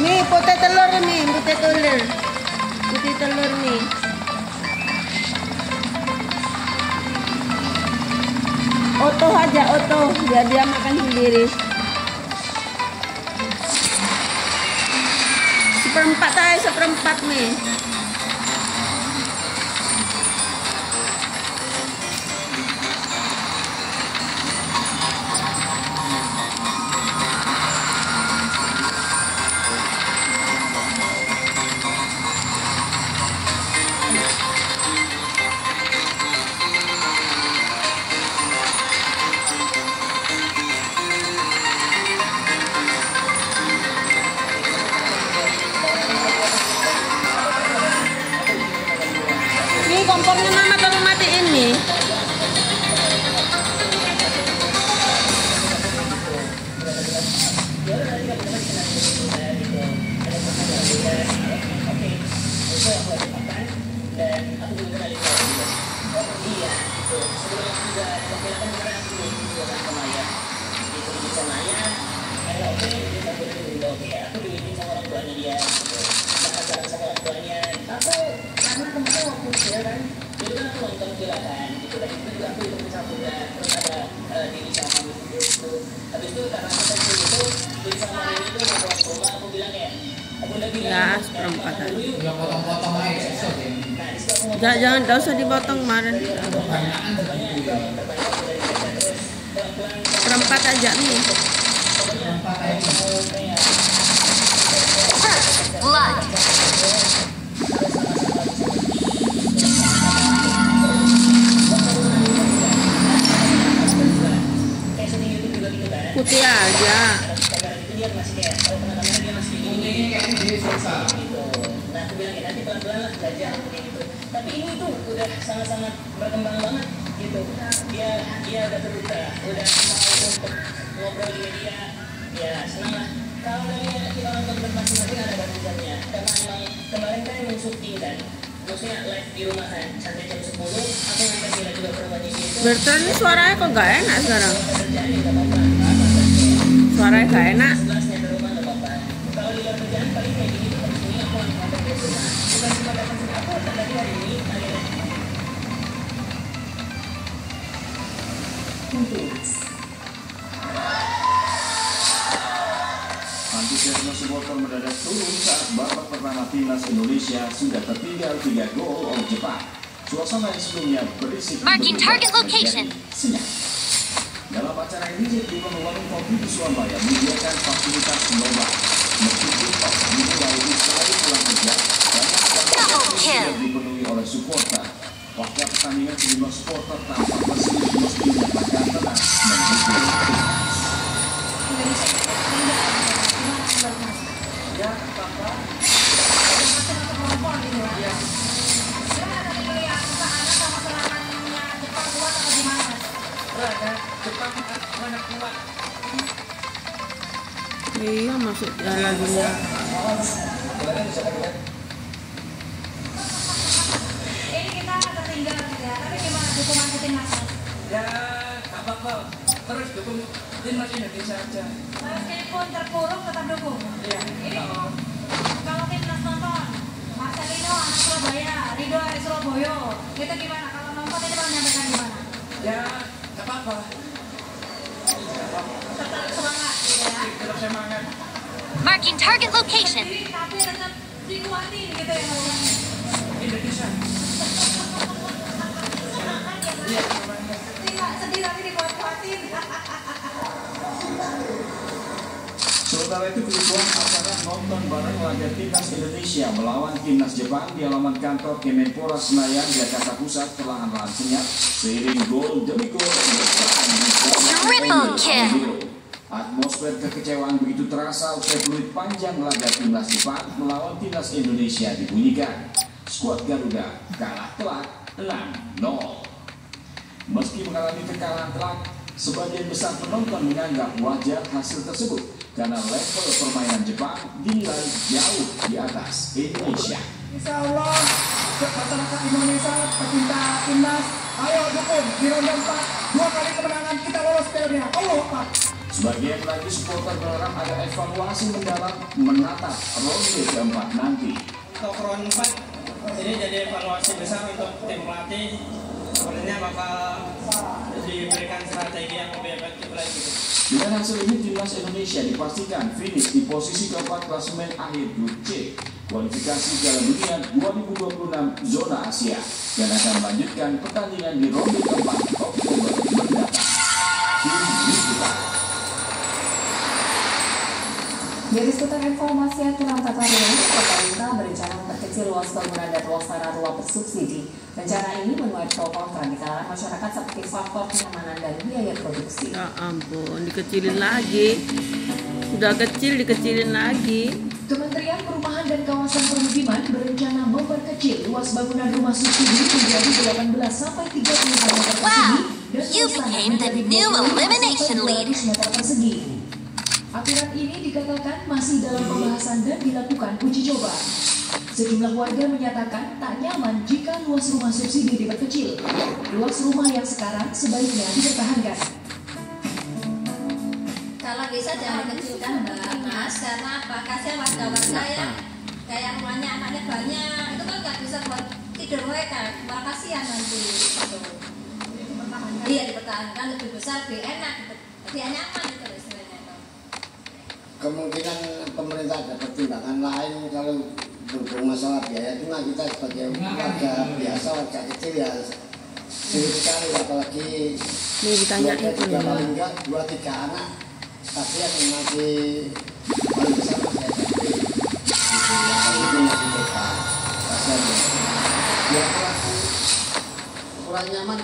Nih, putih telur nih, putih telur. Putih telur nih. Oto aja, oto, biar dia makan sendiri. Seperempat aja, seperempat nih. Kompornya mama kalau matiin nih. Ya, seperempat aja. Jangan, tidak usah dipotong kemarin. Seperempat aja nih. Blood. Putih aja. Nah, aku bilang ya nanti pelan-pelan lah belajar gitu. Tapi ini tuh udah sangat-sangat berkembang banget gitu. Dia udah terbuka, udah mau untuk ngobrol di media. Ya senang lah. Kalau dari kita nonton masing-masing ada bagusnya. Karena emang kemarin kan emang syuting kan. Maksudnya live di rumahan sampai jam 10. Aku ngajak Gila juga perempuan di situ. Bertrand ini suaranya kok gak enak sekarang? Suaranya gak enak. Kalau di luar kerjaan paling kayak gini terus ini aku ngantar ke rumah. Bukan cuma datang sini aku tadi hari ini ada. Antusiasme supporter mendadak turun saat babak pertama timnas Indonesia sudah tertinggal 3 gol oleh Jepang. Suasana yang sebelumnya berisik Marking target location. senyap. Dalam acara ini, Event Warung Kopi di Surabaya menyediakan fasilitas global. Meskipun pas dimulai selalu pulang kerja, banyak yang dipenuhi oleh supporter. Waktu pertandingan sejumlah supporter tampak berselisih meski menyatakan tenang mendukung. Ya, apa-apa. Jepang mana kuat. Iya, masuk lagunya. Ini kita tertinggal ya, tapi gimana dukungan ke timnas? Ya, nggak apa-apa. Terus dukung timnas Indonesia aja. Meskipun terpuruk tetap dukung. Iya. Ini kalau timnas nonton, Marcelino anak Surabaya, Rido dari Surabaya, itu gimana? Kalau nonton ini mau menyampaikan gimana? Ya, nggak apa-apa. Tetap semangat gitu ya. Tetap semangat. Marking target location. Tapi tetap dikuatin gitu ya ngomongnya. Indonesia. Iya, semangat. Tidak sedih tapi dikuat-kuatin. Sementara itu kebutuhan acara nonton bareng laga timnas Indonesia melawan timnas Jepang di halaman kantor Kemenpora Senayan, Jakarta Pusat perlahan-lahan senyap seiring gol demi gol Triple kill. Atmosfer kekecewaan begitu terasa usai peluit panjang laga timnas Jepang melawan timnas Indonesia dibunyikan. Skuad Garuda kalah telak 6-0. Meski mengalami kekalahan telak, sebagian besar penonton menganggap wajar hasil tersebut karena level permainan Jepang dinilai jauh di atas Indonesia. Insya Allah masyarakat Indonesia pecinta timnas, ayo dukung di ronde 4 2 kali kemenangan kita lolos Piala Dunia. Allah Akbar. Sebagian lagi supporter berharap ada evaluasi mendalam menatap ronde keempat nanti. Untuk ronde 4 ini jadi evaluasi besar untuk tim pelatih. Sebenarnya bakal diberikan strategi yang lebih efektif lagi. Dengan hasil ini timnas Indonesia dipastikan finish di posisi keempat klasemen akhir grup C kualifikasi Piala Dunia 2026 zona Asia dan akan melanjutkan pertandingan di ronde keempat Oktober mendatang. Tim Liputan. Dari seputar informasi aturan tata ruang, pemerintah berencana memperkecil luas bangunan dan luas tanah ruang bersubsidi. Rencana ini menuai pro kontra di kalangan masyarakat seperti faktor kenyamanan dan biaya produksi. Ya ampun, dikecilin lagi. Sudah kecil, dikecilin lagi. Kementerian Perumahan dan Kawasan Permukiman berencana memperkecil luas bangunan rumah subsidi menjadi 18 sampai 35 meter persegi dan You luas tanah became the menjadi new 25 elimination sampai leader. 200 meter persegi. Aturan ini dikatakan masih dalam pembahasan dan dilakukan uji coba. Sejumlah warga menyatakan tak nyaman jika luas rumah subsidi diperkecil. Luas rumah yang sekarang sebaiknya dipertahankan. Kalau bisa jangan dikecilkan Mbak Mas, karena apa? Kasihan warga-warga ya, kayak rumahnya anaknya banyak, itu kan nggak bisa buat tidur mereka, malah kasihan nanti. Gitu. Iya dipertahankan, lebih besar, lebih enak, lebih nyaman gitu istilahnya itu. Kemungkinan pemerintah ada pertimbangan lain kalau berhubung masalah biaya, cuma kita sebagai warga biasa, warga kecil ya sulit sekali, apalagi keluarga juga paling enggak 2-3 anak. Kasihan yang masih paling besar masih SMP, itu masih TK, kasihan ya. Kurang nyaman,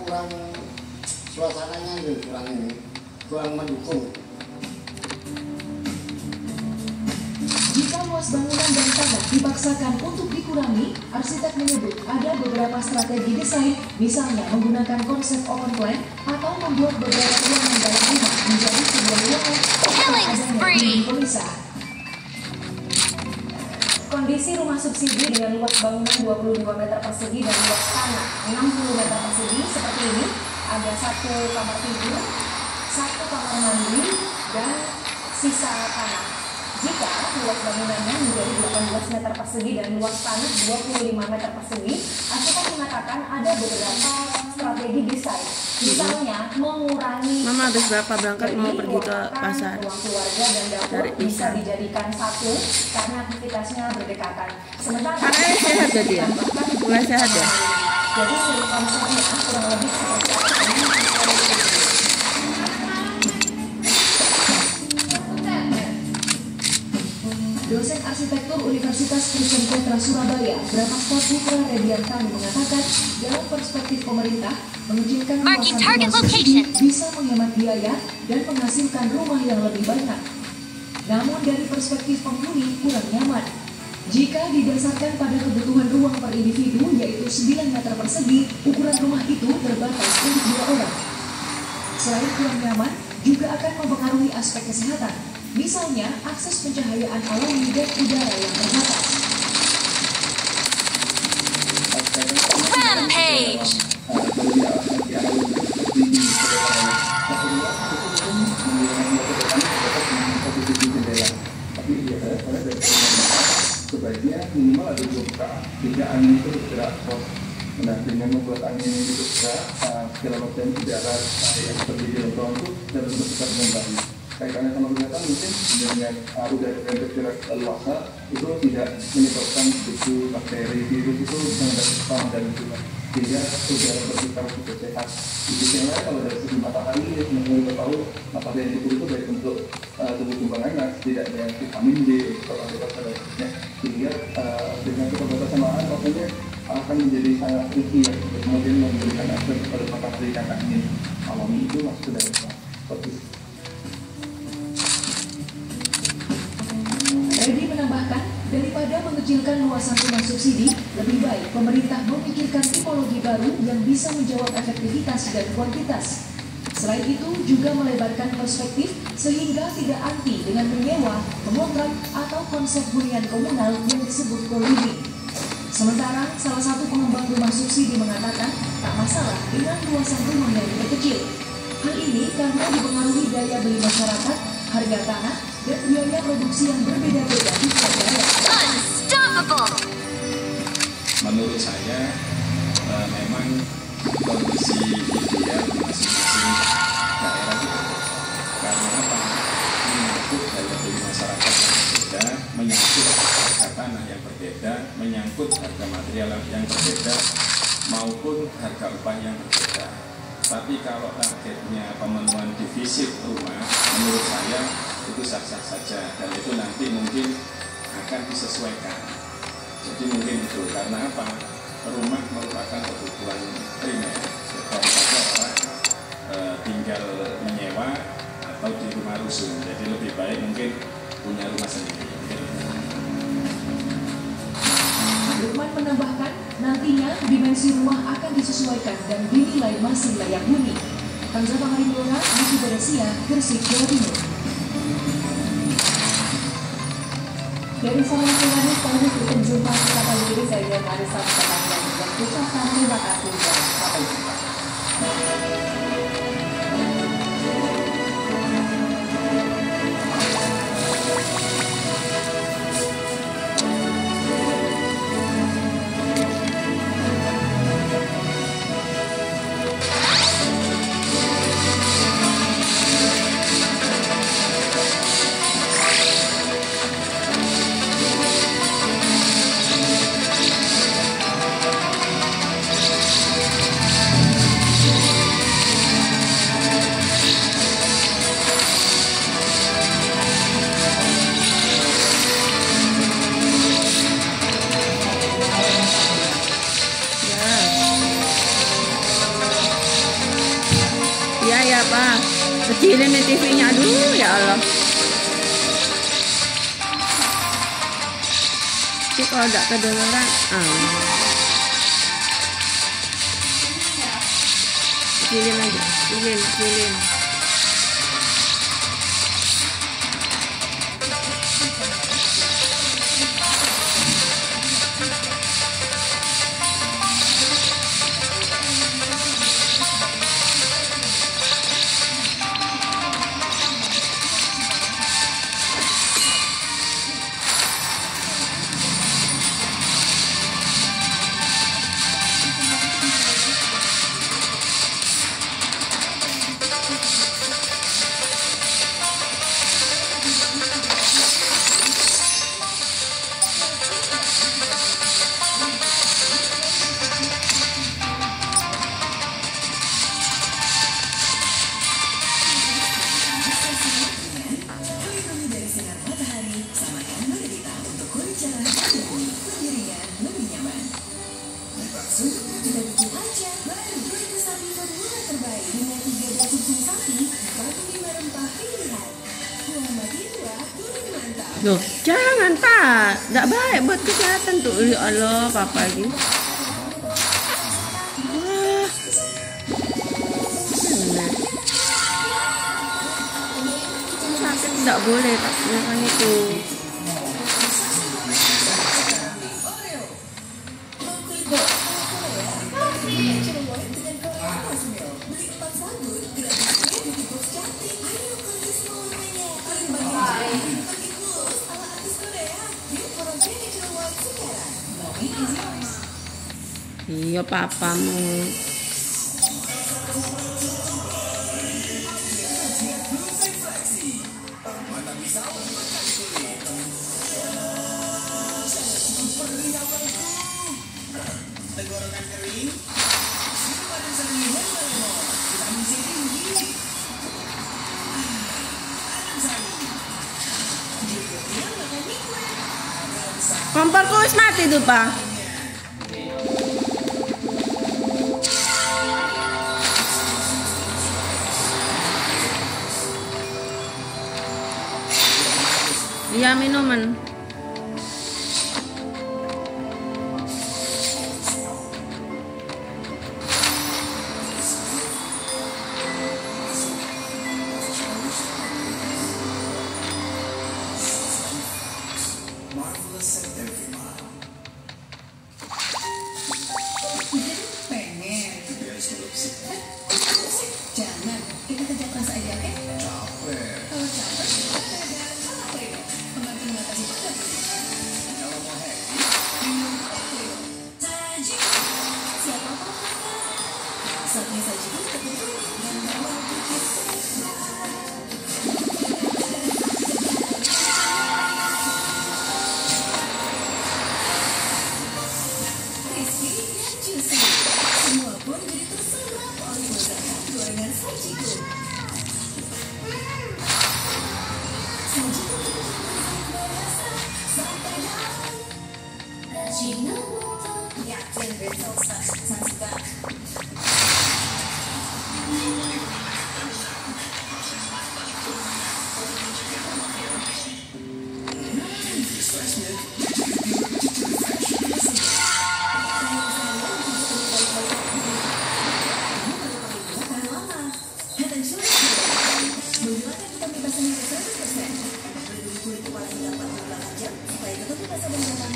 kurang suasananya itu, kurang mendukung. Jika luas bangunan dan tanah dipaksakan untuk dikurangi, arsitek menyebut ada beberapa strategi desain, misalnya menggunakan konsep open plan atau membuat beberapa ruangan dalam rumah menjadi sebuah ruangan Killing spree. pemisah. Kondisi rumah subsidi dengan luas bangunan 22 meter persegi dan luas tanah 60 meter persegi seperti ini, ada 1 kamar tidur, 1 kamar mandi, dan sisa tanah. Jika luas bangunannya menjadi 18 meter persegi dan luas tanah 25 meter persegi, arsitek mengatakan ada beberapa strategi desain. Misalnya mengurangi Mama habis berapa berangkat mau pergi ke pasar ruang keluarga dan dapur cari bisa pisang. dijadikan satu karena aktivitasnya berdekatan. Sementara Anaknya sehat jadi ya? Mulai sehat ya? Jadi konsepnya kurang lebih seperti apa? Dosen arsitektur Universitas Kristen Petra Surabaya, Bramasta Putra Rediantani mengatakan dalam perspektif pemerintah, mengecilkan Marking luasan target rumah subsidi location. bisa menghemat biaya dan menghasilkan rumah yang lebih banyak. Namun dari perspektif penghuni kurang nyaman. Jika didasarkan pada kebutuhan ruang per individu yaitu 9 meter persegi, ukuran rumah itu terbatas untuk 2 orang. Selain kurang nyaman, juga akan mempengaruhi aspek kesehatan. Misalnya, akses pencahayaan alami dan udara yang terbatas. Rampage. Sebaiknya minimal ada 2 buka, sehingga angin itu bergerak. Nah, dengan membuat angin itu bergerak, segala macam udara yang terjadi dalam ruang itu dapat bergerak dengan baik. Kaitannya sama kesehatan mungkin dengan udara yang bergerak luasa itu tidak menyebabkan susu bakteri virus itu mengendalikan dan juga sehingga udara bergerak juga sehat. Di sisi yang lain kalau dari segi matahari kita tahu matahari yang cukup itu baik untuk tubuh kembang anak, tidak ada vitamin D untuk obat-obatnya, sehingga dengan keterbatasan lahan makanya akan menjadi sangat tricky ya, kemudian memberikan akses kepada matahari yang angin alami itu masuk ke dalam seperti itu. Redi menambahkan, daripada mengecilkan luasan rumah subsidi, lebih baik pemerintah memikirkan tipologi baru yang bisa menjawab efektivitas dan kuantitas. Selain itu, juga melebarkan perspektif sehingga tidak anti dengan menyewa, mengontrak, atau konsep hunian komunal yang disebut co-living. Sementara, salah satu pengembang rumah subsidi mengatakan tak masalah dengan luasan rumah yang diperkecil. karena dipengaruhi daya beli masyarakat, harga tanah, dan biaya produksi yang berbeda-beda di tiap daerah. Unstoppable! Menurut saya memang kondisi ideal di masing-masing daerah itu karena apa? Menyangkut daya beli masyarakat yang berbeda, menyangkut harga tanah yang berbeda, menyangkut harga material yang berbeda, maupun harga upah yang berbeda. Tapi kalau targetnya pemenuhan defisit rumah, menurut saya itu sah-sah saja, dan itu nanti mungkin akan disesuaikan. Jadi mungkin itu karena apa? Rumah merupakan kebutuhan primer daripada orang tinggal menyewa atau di rumah rusun. Jadi lebih baik mungkin punya rumah sendiri. Lukman menambahkan, nantinya dimensi rumah akan disesuaikan dan dinilai masih layak huni. Kanza Pangaribuana, Yusuf Beresia, Gresik, Jawa Timur. Dari Salam Pengurus kami berjumpa kita kali ini, saya Marisa Mutahari dan ucapkan terima kasih dan sampai jumpa. Ya Pak, kecilin nih TV-nya, aduh ya Allah. Ini kalau tidak kedengeran, kecilin aja, kecilin. Loh, jangan Pak, tidak baik buat kesehatan tuh. Ya Allah, Papa ini. Wah, sakit tidak boleh Pak, makan itu. Iya papamu. Tenggorokan kering, Komporku wis mati tuh Pak. Iya minuman. Jangan, kita kerja keras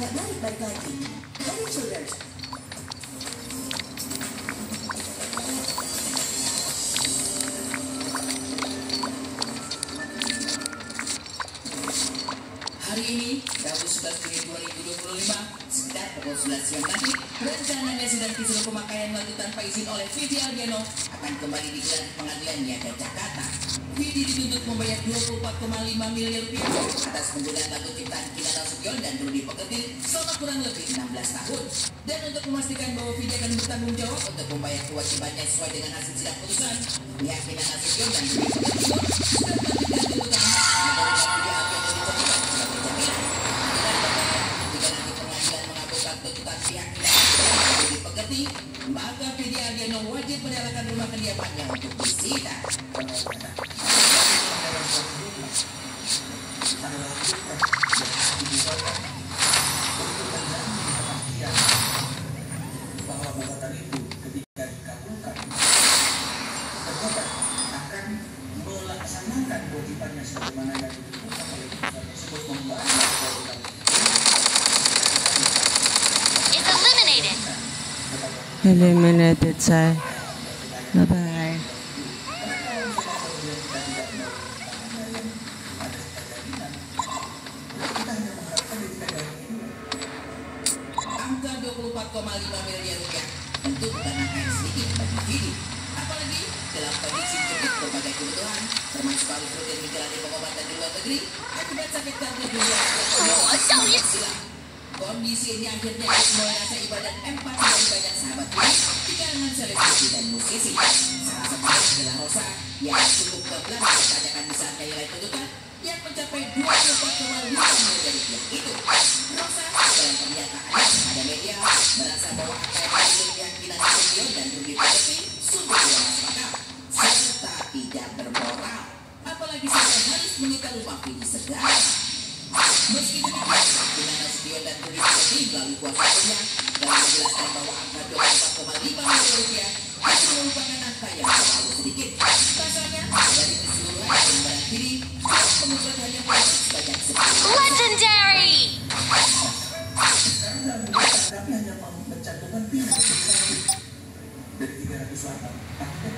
nggak balik lagi. Home Intruders. Hari ini, Rabu 11 Juni 2025, sekitar pukul 11 siang nanti, rencananya sidang kisruh pemakaian lagu tanpa izin oleh Vidi Aldiano akan kembali digelar di Pengadilan Niaga Jakarta. Vidi dituntut membayar 24,5 miliar rupiah atas penggunaan lagu ciptaan Kinan Nasution dan Rudy Peketil selama kurang lebih 16 tahun. Dan untuk memastikan bahwa Vidi akan bertanggung jawab untuk membayar kewajibannya sesuai dengan hasil sidang putusan, pihak Kinan Nasution dan Rudy Peketil sudah menerbitkan tuntutan agar Vidi Aldiano diberikan sebagai jaminan. Jika nanti pengadilan mengabulkan tuntutan pihak Rudy Peketil, maka Vidi Aldiano wajib menyerahkan rumah kediamannya untuk disita. Bahwa gugatan itu ketika dikabulkan tergugat akan melaksanakan kewajibannya sebagaimana yang ditentukan oleh putusan tersebut membayar eliminated say bye bye. Angka 24,5 miliar rupiah tentu bukan angka yang sedikit bagi Vidi. Apalagi dalam kondisi jepit berbagai kebutuhan, termasuk harus rutin menjalani pengobatan di luar negeri akibat sakit kanker ginjal silam. Kondisi ini akhirnya mulai rasa ibadah empati dari banyak sahabat Vidi di kalangan selebriti dan musisi. Salah satunya adalah Rosa yang cukup kebelakang ditanyakan di saat nilai tuntutan yang mencapai 24,5 miliar rupiah itu. Rosa dalam pernyataannya kepada media merasa bahwa angka yang milik Kinan Nasution dan Rudy Peketil sungguh tidak masuk akal serta tidak bermoral, apalagi sampai harus menyita rumah Vidi segala. Meski demikian, Kinan Nasution dan Rudy Peketil melalui kuasa hukumnya telah menjelaskan bahwa angka 24,5 miliar rupiah itu merupakan angka yang terlalu sedikit. Pasalnya, dari keseluruhan pembayaran Vidi, penggugat hanya berasal sebanyak 10%. Legendary! Sekarang dalam gugatan kami hanya mencantumkan pihak dari 308.